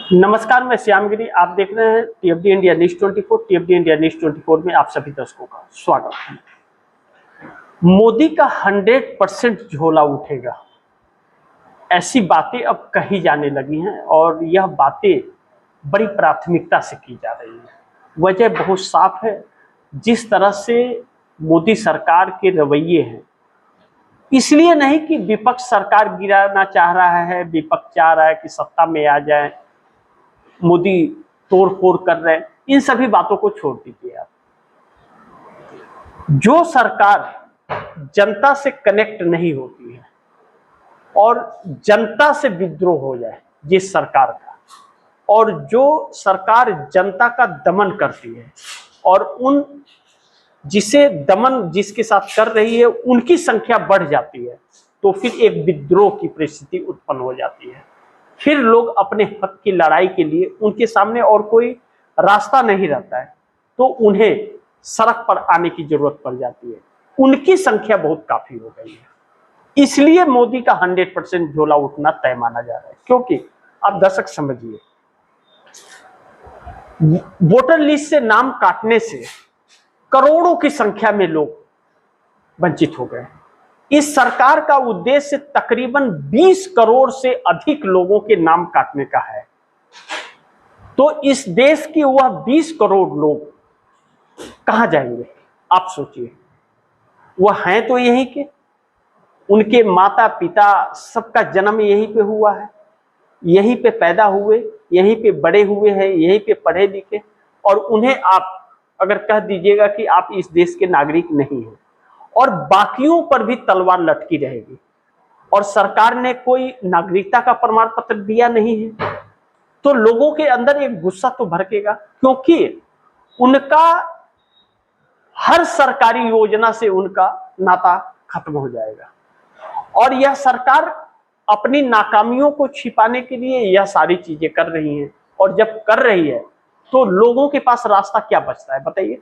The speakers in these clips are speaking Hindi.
नमस्कार, मैं श्यामगिरी। आप देख रहे हैं टीएफडी इंडिया न्यूज 24। टीएफडी इंडिया न्यूज 24 में आप सभी दर्शकों का स्वागत है। मोदी का 100% झोला उठेगा, ऐसी बातें अब कही जाने लगी हैं और यह बातें बड़ी प्राथमिकता से की जा रही हैं। वजह बहुत साफ है, जिस तरह से मोदी सरकार के रवैये हैं, इसलिए नहीं कि विपक्ष सरकार गिराना चाह रहा है, विपक्ष चाह रहा है कि सत्ता में आ जाए, मोदी तोड़ फोड़ कर रहे हैं, इन सभी बातों को छोड़ दीजिए आप। जो सरकार जनता से कनेक्ट नहीं होती है और जनता से विद्रोह हो जाए जिस सरकार का, और जो सरकार जनता का दमन करती है और उन जिसे दमन जिसके साथ कर रही है उनकी संख्या बढ़ जाती है, तो फिर एक विद्रोह की परिस्थिति उत्पन्न हो जाती है। फिर लोग अपने हक की लड़ाई के लिए उनके सामने और कोई रास्ता नहीं रहता है, तो उन्हें सड़क पर आने की जरूरत पड़ जाती है। उनकी संख्या बहुत काफी हो गई है, इसलिए मोदी का 100% झोला उठना तय माना जा रहा है। क्योंकि आप दर्शक समझिए, वोटर लिस्ट से नाम काटने से करोड़ों की संख्या में लोग वंचित हो गए। इस सरकार का उद्देश्य तकरीबन 20 करोड़ से अधिक लोगों के नाम काटने का है। तो इस देश के वह 20 करोड़ लोग कहां जाएंगे, आप सोचिए। वह हैं तो यहीं के, उनके माता पिता सबका जन्म यहीं पे हुआ है, यहीं पे पैदा हुए, यहीं पे बड़े हुए हैं, यहीं पे पढ़े लिखे, और उन्हें आप अगर कह दीजिएगा कि आप इस देश के नागरिक नहीं हैं, और बाकियों पर भी तलवार लटकी रहेगी। और सरकार ने कोई नागरिकता का प्रमाण पत्र दिया नहीं है, तो लोगों के अंदर एक गुस्सा तो भड़केगा, क्योंकि उनका हर सरकारी योजना से उनका नाता खत्म हो जाएगा। और यह सरकार अपनी नाकामियों को छिपाने के लिए यह सारी चीजें कर रही हैं, और जब कर रही है तो लोगों के पास रास्ता क्या बचता है, बताइए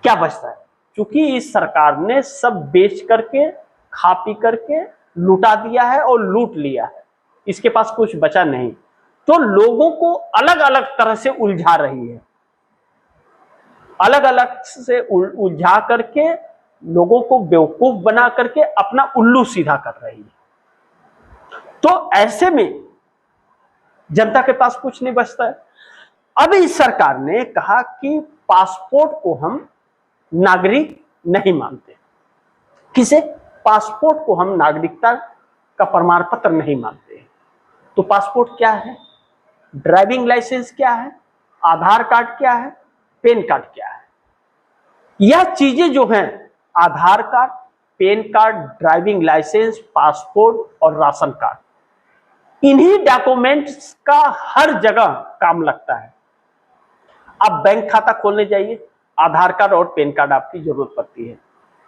क्या बचता है? क्योंकि इस सरकार ने सब बेच करके, खा पी करके लुटा दिया है और लूट लिया है, इसके पास कुछ बचा नहीं। तो लोगों को अलग अलग तरह से उलझा रही है, अलग अलग से उलझा करके लोगों को बेवकूफ बना करके अपना उल्लू सीधा कर रही है। तो ऐसे में जनता के पास कुछ नहीं बचता है। अब इस सरकार ने कहा कि पासपोर्ट को हम नागरिक नहीं मानते। किसे? पासपोर्ट को हम नागरिकता का प्रमाण पत्र नहीं मानते। तो पासपोर्ट क्या है, ड्राइविंग लाइसेंस क्या है, आधार कार्ड क्या है, पैन कार्ड क्या है? यह चीजें जो हैं, Aadhaar card, PAN card, driving licence, passport और राशन कार्ड, इन्हीं डॉक्यूमेंट्स का हर जगह काम लगता है। आप बैंक खाता खोलने जाइए, आधार कार्ड और पैन कार्ड आपकी जरूरत पड़ती है।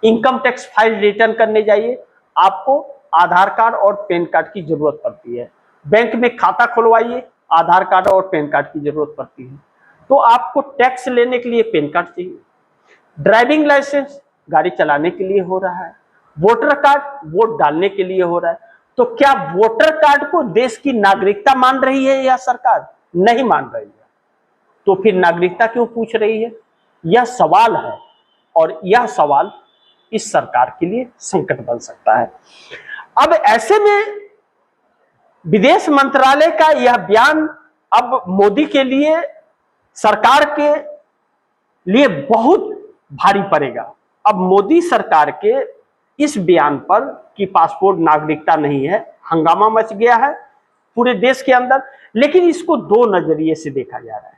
इनकम टैक्स फाइल रिटर्न करने जाइए, आपको आधार कार्ड और पैन कार्ड की जरूरत पड़ती है। बैंक में खाता खुलवाइए, आधार कार्ड और पैन कार्ड की जरूरत पड़ती है। तो आपको टैक्स लेने के लिए पैन कार्ड चाहिए। ड्राइविंग लाइसेंस गाड़ी चलाने के लिए हो रहा है, वोटर कार्ड वोट डालने के लिए हो रहा है। तो क्या वोटर कार्ड को देश की नागरिकता मान रही है यह सरकार? नहीं मान रही है। तो फिर नागरिकता क्यों पूछ रही है? यह सवाल है, और यह सवाल इस सरकार के लिए संकट बन सकता है। अब ऐसे में विदेश मंत्रालय का यह बयान अब मोदी के लिए, सरकार के लिए बहुत भारी पड़ेगा। अब मोदी सरकार के इस बयान पर कि पासपोर्ट नागरिकता नहीं है, हंगामा मच गया है पूरे देश के अंदर। लेकिन इसको दो नजरिए से देखा जा रहा है।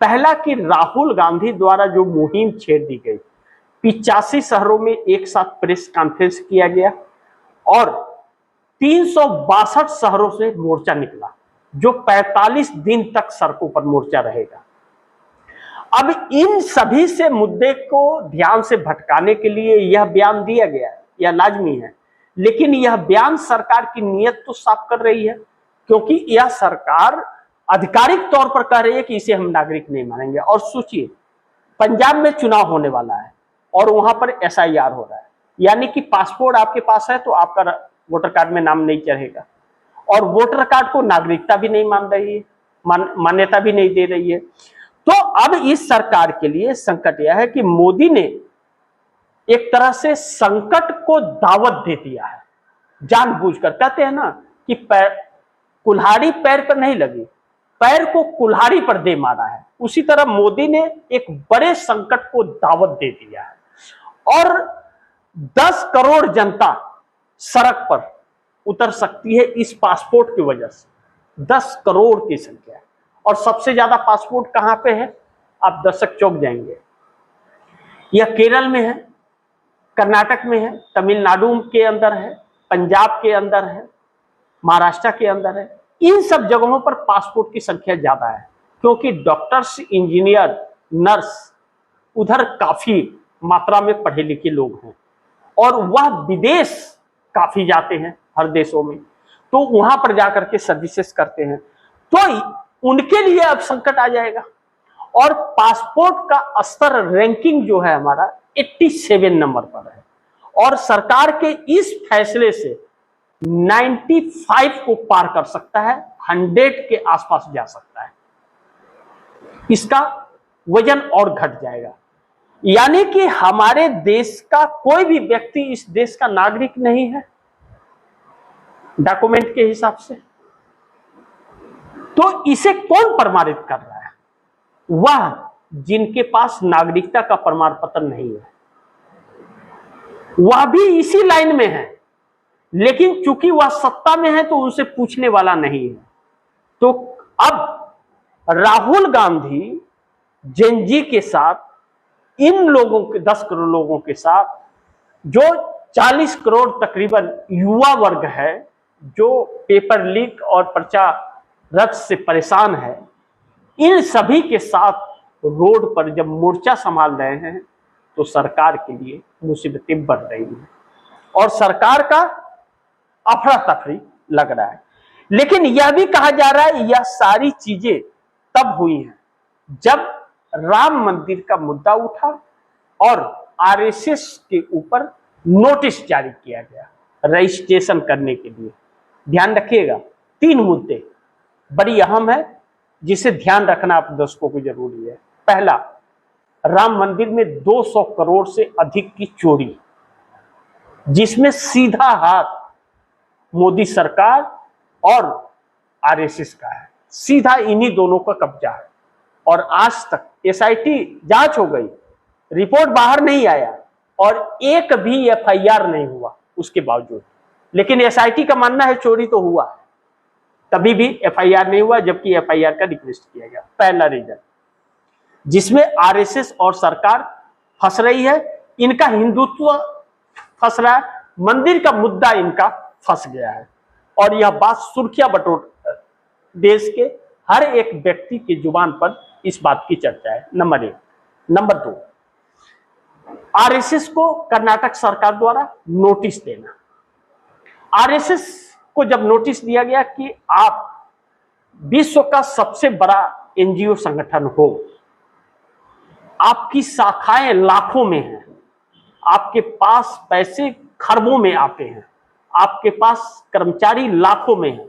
पहला कि राहुल गांधी द्वारा जो मुहिम छेड़ दी गई, 85 शहरों में एक साथ प्रेस कॉन्फ्रेंस किया गया और 362 शहरों से मोर्चा निकला, जो 45 दिन तक सड़कों पर मोर्चा रहेगा। अब इन सभी से मुद्दे को ध्यान से भटकाने के लिए यह बयान दिया गया है, यह लाजमी है। लेकिन यह बयान सरकार की नीयत तो साफ कर रही है, क्योंकि यह सरकार आधिकारिक तौर पर कह रही है कि इसे हम नागरिक नहीं मानेंगे। और सोचिए, पंजाब में चुनाव होने वाला है और वहां पर SIR हो रहा है, यानी कि पासपोर्ट आपके पास है तो आपका वोटर कार्ड में नाम नहीं चढ़ेगा, और वोटर कार्ड को नागरिकता भी नहीं मान रही है। मान्यता भी नहीं दे रही है। तो अब इस सरकार के लिए संकट यह है कि मोदी ने एक तरह से संकट को दावत दे दिया है, जानबूझकर। कहते हैं ना कि कुल्हाड़ी पैर पर नहीं लगी, पैर को कुल्हाड़ी पर दे मारा है। उसी तरह मोदी ने एक बड़े संकट को दावत दे दिया है और 10 करोड़ जनता सड़क पर उतर सकती है इस पासपोर्ट की वजह से। 10 करोड़ की संख्या है और सबसे ज्यादा पासपोर्ट कहां पे है? आप दर्शक चौंक जाएंगे। यह केरल में है, कर्नाटक में है, तमिलनाडु के अंदर है, पंजाब के अंदर है, महाराष्ट्र के अंदर है। इन सब जगहों पर पासपोर्ट की संख्या ज्यादा है क्योंकि डॉक्टर्स, इंजीनियर, नर्स उधर काफी मात्रा में पढ़े लिखे लोग हैं और वह विदेश काफी जाते हैं हर देशों में, तो वहां पर जाकर के सर्विसेज करते हैं। तो उनके लिए अब संकट आ जाएगा और पासपोर्ट का स्तर, रैंकिंग जो है हमारा 87 नंबर पर है और सरकार के इस फैसले से 95 को पार कर सकता है, 100 के आसपास जा सकता है। इसका वजन और घट जाएगा, यानी कि हमारे देश का कोई भी व्यक्ति इस देश का नागरिक नहीं है डॉक्यूमेंट के हिसाब से। तो इसे कौन प्रमाणित कर रहा है? वह जिनके पास नागरिकता का प्रमाण पत्र नहीं है, वह भी इसी लाइन में है, लेकिन चूंकि वह सत्ता में है तो उनसे पूछने वाला नहीं है। तो अब राहुल गांधी जेनजी के साथ, इन लोगों के 10 करोड़ लोगों के साथ, जो 40 करोड़ तकरीबन युवा वर्ग है जो पेपर लीक और पर्चा रद्द से परेशान है, इन सभी के साथ रोड पर जब मोर्चा संभाल रहे हैं तो सरकार के लिए मुसीबतें बढ़ रही हैं और सरकार का अफरा तफरी लग रहा है। लेकिन यह भी कहा जा रहा है यह सारी चीजें तब हुई हैं जब राम मंदिर का मुद्दा उठा और आरएसएस के ऊपर नोटिस जारी किया गया रजिस्ट्रेशन करने के लिए। ध्यान रखिएगा, 3 मुद्दे बड़ी अहम है जिसे ध्यान रखना आप दर्शकों को जरूरी है। पहला, राम मंदिर में 200 करोड़ से अधिक की चोरी, जिसमें सीधा हाथ मोदी सरकार और आरएसएस का है, सीधा इन्हीं दोनों का कब्जा है। और आज तक एसआईटी जांच हो गई, रिपोर्ट बाहर नहीं आया और एक भी एफआईआर नहीं हुआ उसके बावजूद। लेकिन एसआईटी का मानना है चोरी तो हुआ है, तभी भी एफआईआर नहीं हुआ, जबकि एफआईआर का रिक्वेस्ट किया गया। पहला रीजन जिसमें आरएसएस और सरकार फंस रही है, इनका हिंदुत्व फंस रहा है, मंदिर का मुद्दा इनका फंस गया है और यह बात सुर्खियां बटोर देश के हर एक व्यक्ति की जुबान पर इस बात की चर्चा है। नंबर 1। नंबर 2, आरएसएस को कर्नाटक सरकार द्वारा नोटिस देना। आरएसएस को जब नोटिस दिया गया कि आप विश्व का सबसे बड़ा एनजीओ संगठन हो, आपकी शाखाएं लाखों में हैं, आपके पास पैसे खरबों में आते हैं, आपके पास कर्मचारी लाखों में हैं,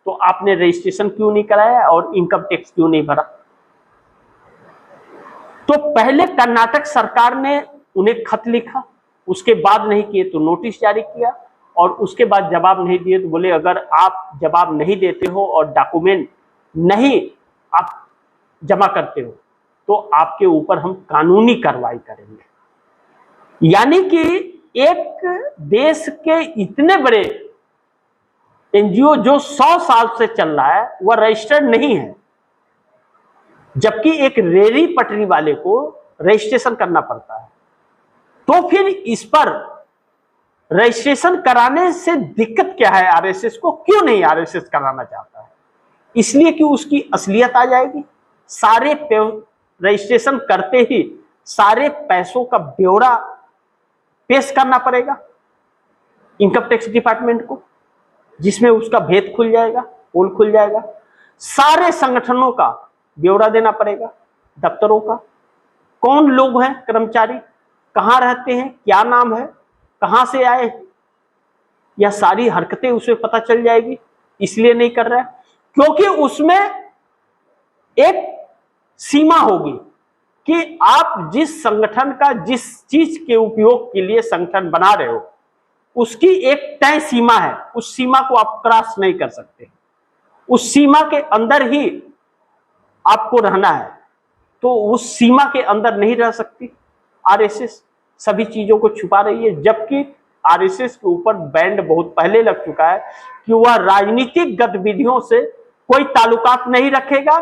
तो आपने रजिस्ट्रेशन क्यों नहीं कराया और इनकम टैक्स क्यों नहीं भरा? तो पहले कर्नाटक सरकार ने उन्हें खत लिखा, उसके बाद नहीं किए तो नोटिस जारी किया और उसके बाद जवाब नहीं दिए तो बोले अगर आप जवाब नहीं देते हो और डॉक्यूमेंट नहीं आप जमा करते हो तो आपके ऊपर हम कानूनी कार्रवाई करेंगे। यानी कि एक देश के इतने बड़े एनजीओ जो 100 साल से चल रहा है वह रजिस्टर्ड नहीं है, जबकि एक रेली पटरी वाले को रजिस्ट्रेशन करना पड़ता है। तो फिर इस पर रजिस्ट्रेशन कराने से दिक्कत क्या है आरएसएस को? क्यों नहीं आरएसएस कराना चाहता है? इसलिए कि उसकी असलियत आ जाएगी। सारे रजिस्ट्रेशन करते ही सारे पैसों का ब्यौरा पेश करना पड़ेगा इनकम टैक्स डिपार्टमेंट को, जिसमें उसका भेद खुल जाएगा, पोल खुल जाएगा। सारे संगठनों का ब्यौरा देना पड़ेगा, दफ्तरों का, कौन लोग हैं कर्मचारी, कहाँ रहते हैं, क्या नाम है, कहाँ से आए, यह सारी हरकतें उसमें पता चल जाएगी। इसलिए नहीं कर रहा है क्योंकि उसमें एक सीमा होगी कि आप जिस संगठन का जिस चीज के उपयोग के लिए संगठन बना रहे हो उसकी एक तय सीमा है, उस सीमा को आप क्रॉस नहीं कर सकते, उस सीमा के अंदर ही आपको रहना है। तो उस सीमा के अंदर नहीं रह सकती आरएसएस, सभी चीजों को छुपा रही है, जबकि आरएसएस के ऊपर बैंड बहुत पहले लग चुका है कि वह राजनीतिक गतिविधियों से कोई ताल्लुकात नहीं रखेगा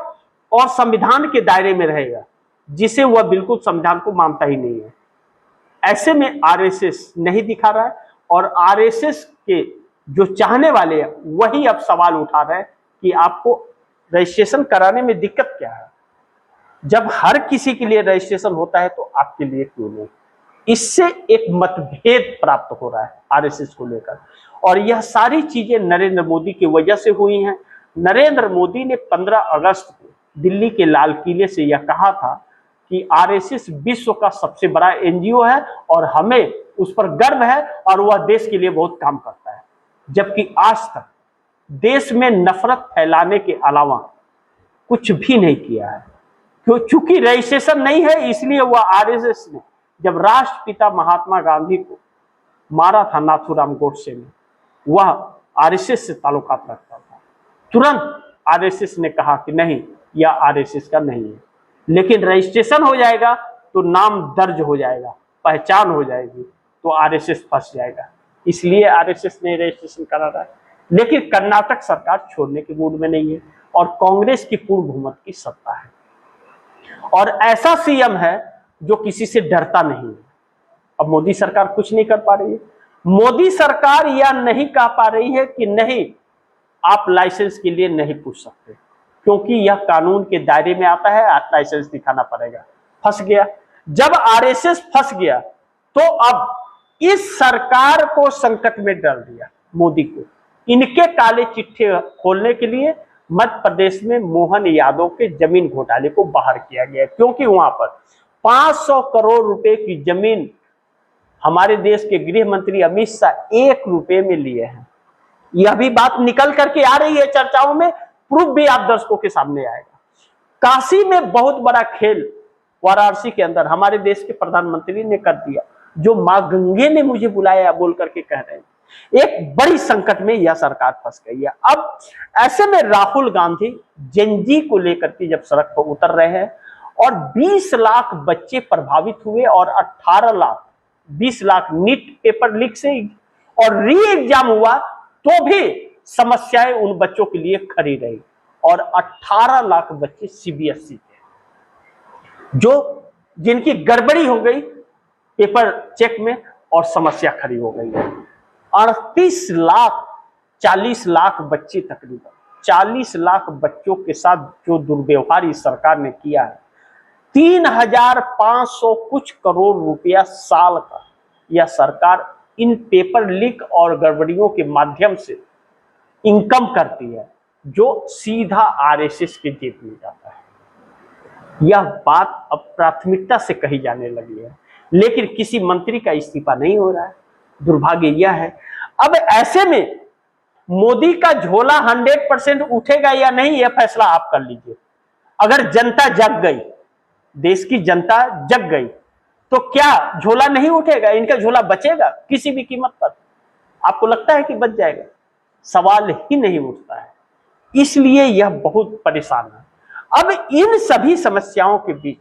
और संविधान के दायरे में रहेगा, जिसे वह बिल्कुल संविधान को मानता ही नहीं है। ऐसे में आरएसएस नहीं दिखा रहा है और आरएसएस के जो चाहने वाले हैं वही अब सवाल उठा रहे हैं कि आपको रजिस्ट्रेशन कराने में दिक्कत क्या है, जब हर किसी के लिए रजिस्ट्रेशन होता है तो आपके लिए क्यों नहीं। इससे एक मतभेद प्राप्त हो रहा है आरएसएस को लेकर, और यह सारी चीजें नरेंद्र मोदी की वजह से हुई हैं। नरेंद्र मोदी ने 15 अगस्त को दिल्ली के लाल किले से यह कहा था कि आरएसएस विश्व का सबसे बड़ा एनजीओ है और हमें उस पर गर्व है और वह देश के लिए बहुत काम करता है, जबकि आज तक देश में नफरत फैलाने के अलावा कुछ भी नहीं किया है। चूंकि रजिस्ट्रेशन नहीं है इसलिए वह आरएसएस ने जब राष्ट्रपिता महात्मा गांधी को मारा था नाथूराम गोडसे ने, वह आरएसएस से ताल्लुकात रखता था। तुरंत आरएसएस ने कहा कि नहीं, यह आरएसएस का नहीं है, लेकिन रजिस्ट्रेशन हो जाएगा तो नाम दर्ज हो जाएगा, पहचान हो जाएगी, तो आरएसएस फंस जाएगा। इसलिए आरएसएस ने रजिस्ट्रेशन करा रहा है। लेकिन कर्नाटक सरकार छोड़ने के मूड में नहीं है और कांग्रेस की पूर्ण बहुमत की सत्ता है और ऐसा सीएम है जो किसी से डरता नहीं है। अब मोदी सरकार कुछ नहीं कर पा रही है। मोदी सरकार यह नहीं कह पा रही है कि नहीं, आप लाइसेंस के लिए नहीं पूछ सकते, क्योंकि यह कानून के दायरे में आता है, लाइसेंस दिखाना पड़ेगा। फंस गया। जब आरएसएस फंस गया तो अब इस सरकार को संकट में डाल दिया मोदी को। इनके काले चिट्ठे खोलने के लिए मध्य प्रदेश में मोहन यादव के जमीन घोटाले को बाहर किया गया, क्योंकि वहां पर 500 करोड़ रुपए की जमीन हमारे देश के गृह मंत्री अमित शाह 1 रुपए में लिए हैं। यह भी बात निकल करके आ रही है चर्चाओं में, प्रूफ भी आप दर्शकों के सामने आएगा। काशी में बहुत बड़ा खेल वाराणसी के अंदर हमारे देश के प्रधानमंत्री ने कर दिया, जो मां गंगे ने मुझे बुलाया बोल करके कह रहे हैं। एक बड़ी संकट में यह सरकार फंस गई है। अब ऐसे में राहुल गांधी जेनजी को लेकर के जब सड़क पर उतर रहे हैं और 20 लाख बच्चे प्रभावित हुए और 18 lakh 20 lakh NEET paper leak से और री एग्जाम हुआ तो भी समस्याएं उन बच्चों के लिए खड़ी रही और 18 लाख बच्चे सीबीएसई के जो जिनकी गड़बड़ी हो गई पेपर चेक में और समस्या खड़ी हो गई है। 38 लाख 40 लाख बच्चे, तकरीबन 40 लाख बच्चों के साथ जो दुर्व्यवहार इस सरकार ने किया है, 3500 कुछ करोड़ रुपया साल का यह सरकार इन पेपर लीक और गड़बड़ियों के माध्यम से इनकम करती है, जो सीधा आरएसएस के जेब में जाता है। यह बात अब प्राथमिकता से कही जाने लगी है, लेकिन किसी मंत्री का इस्तीफा नहीं हो रहा है। दुर्भाग्य यह है। अब ऐसे में मोदी का झोला 100% उठेगा या नहीं, यह फैसला आप कर लीजिए। अगर जनता जग गई, देश की जनता जग गई, तो क्या झोला नहीं उठेगा? इनका झोला बचेगा किसी भी कीमत पर? आपको लगता है कि बच जाएगा? सवाल ही नहीं उठता है। इसलिए यह बहुत परेशान है। अब इन सभी समस्याओं के बीच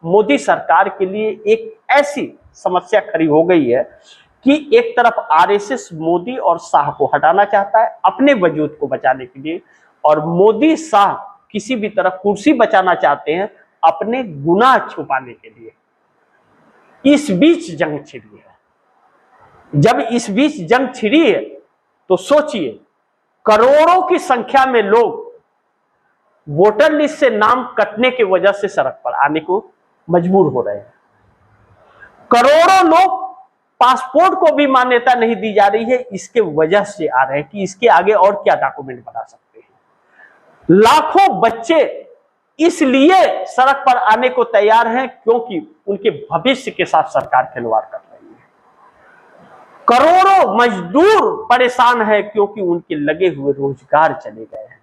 मोदी सरकार के लिए एक ऐसी समस्या खड़ी हो गई है कि एक तरफ आरएसएस मोदी और शाह को हटाना चाहता है अपने वजूद को बचाने के लिए, और मोदी शाह किसी भी तरह कुर्सी बचाना चाहते हैं अपने गुनाह छुपाने के लिए। इस बीच जंग छिड़ी है। जब इस बीच जंग छिड़ी है तो सोचिए, करोड़ों की संख्या में लोग वोटर लिस्ट से नाम कटने की वजह से सड़क पर आने को मजबूर हो रहे हैं। करोड़ों लोग पासपोर्ट को भी मान्यता नहीं दी जा रही है, इसके वजह से आ रहे हैं कि इसके आगे और क्या डॉक्यूमेंट बना सकते हैं। लाखों बच्चे इसलिए सड़क पर आने को तैयार हैं क्योंकि उनके भविष्य के साथ सरकार खिलवाड़ कर रही है। करोड़ों मजदूर परेशान है क्योंकि उनके लगे हुए रोजगार चले गए हैं।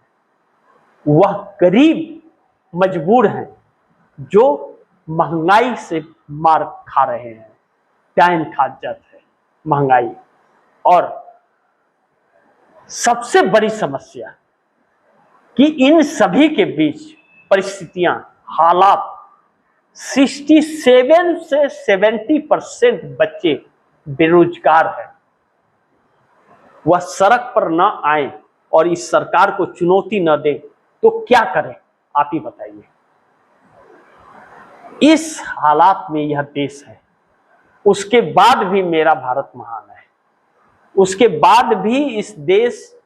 वह गरीब मजबूर हैं, जो महंगाई से मार खा रहे हैं। डाइन खाद्यत है महंगाई। और सबसे बड़ी समस्या कि इन सभी के बीच परिस्थितियां, हालात, 67 से 70% बच्चे बेरोजगार हैं। वह सड़क पर न आए और इस सरकार को चुनौती न दे तो क्या करें, आप ही बताइए। इस हालात में यह देश है, उसके बाद भी मेरा भारत महान है। उसके बाद भी इस देश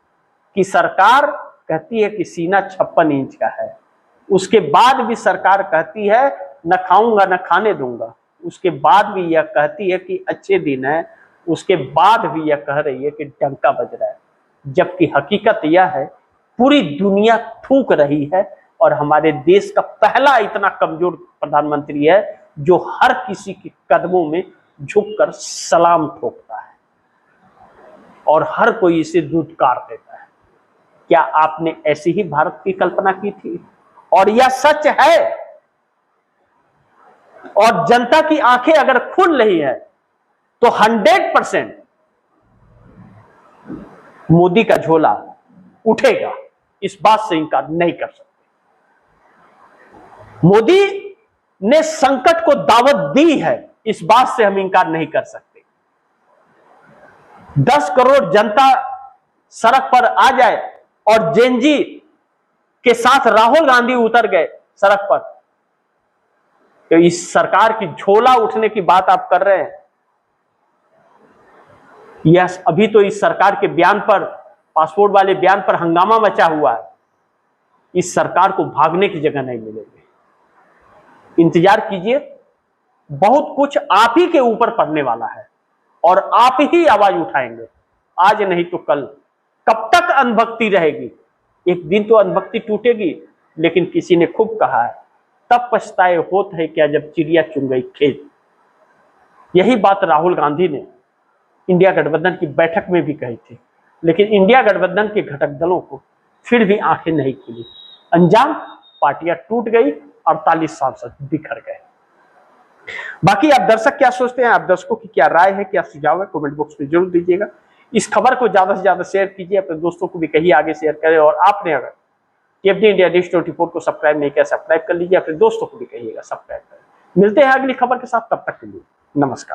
की सरकार कहती है कि सीना 56 इंच का है। उसके बाद भी सरकार कहती है न खाऊंगा न खाने दूंगा। उसके बाद भी यह कहती है कि अच्छे दिन है। उसके बाद भी यह कह रही है कि डंका बज रहा है, जबकि हकीकत यह है पूरी दुनिया थूक रही है और हमारे देश का पहला इतना कमजोर प्रधानमंत्री है जो हर किसी के कदमों में झुककर सलाम ठोकता है और हर कोई इसे दुत्कार देता है। क्या आपने ऐसी ही भारत की कल्पना की थी? और यह सच है। और जनता की आंखें अगर खुल रही है तो 100% मोदी का झोला उठेगा, इस बात से इनकार नहीं कर सकते। मोदी ने संकट को दावत दी है, इस बात से हम इनकार नहीं कर सकते। 10 करोड़ जनता सड़क पर आ जाए और जेनजी के साथ राहुल गांधी उतर गए सड़क पर, तो इस सरकार की झोला उठने की बात आप कर रहे हैं। यह अभी तो इस सरकार के बयान पर, पासपोर्ट वाले बयान पर हंगामा मचा हुआ है। इस सरकार को भागने की जगह नहीं मिलेगी। इंतजार कीजिए, बहुत कुछ आप ही के ऊपर पड़ने वाला है और आप ही आवाज उठाएंगे, आज नहीं तो कल। कब तक अंधभक्ति रहेगी? एक दिन तो अंधभक्ति टूटेगी। लेकिन किसी ने खूब कहा है, तब पछताए होत है क्या जब चिड़िया चुन गई खेत। यही बात राहुल गांधी ने इंडिया गठबंधन की बैठक में भी कही थी, लेकिन इंडिया गठबंधन के घटक दलों को फिर भी आंखें नहीं खुली। अंजाम, पार्टियां टूट गई, 48 सांसद बिखर गए। बाकी आप दर्शक क्या सोचते हैं? आप दर्शकों की क्या राय है, क्या सुझाव है, कमेंट बॉक्स में जरूर दीजिएगा। इस खबर को ज्यादा से ज्यादा शेयर कीजिए, अपने दोस्तों को भी कहिए आगे शेयर करें। और आपने अगर टीएफडी इंडिया न्यूज़ 24 को सब्सक्राइब नहीं किया, सब्सक्राइब कर लीजिए, अपने दोस्तों को भी कहिएगा सब्सक्राइब करें। मिलते हैं अगली खबर के साथ, तब तक के लिए नमस्कार।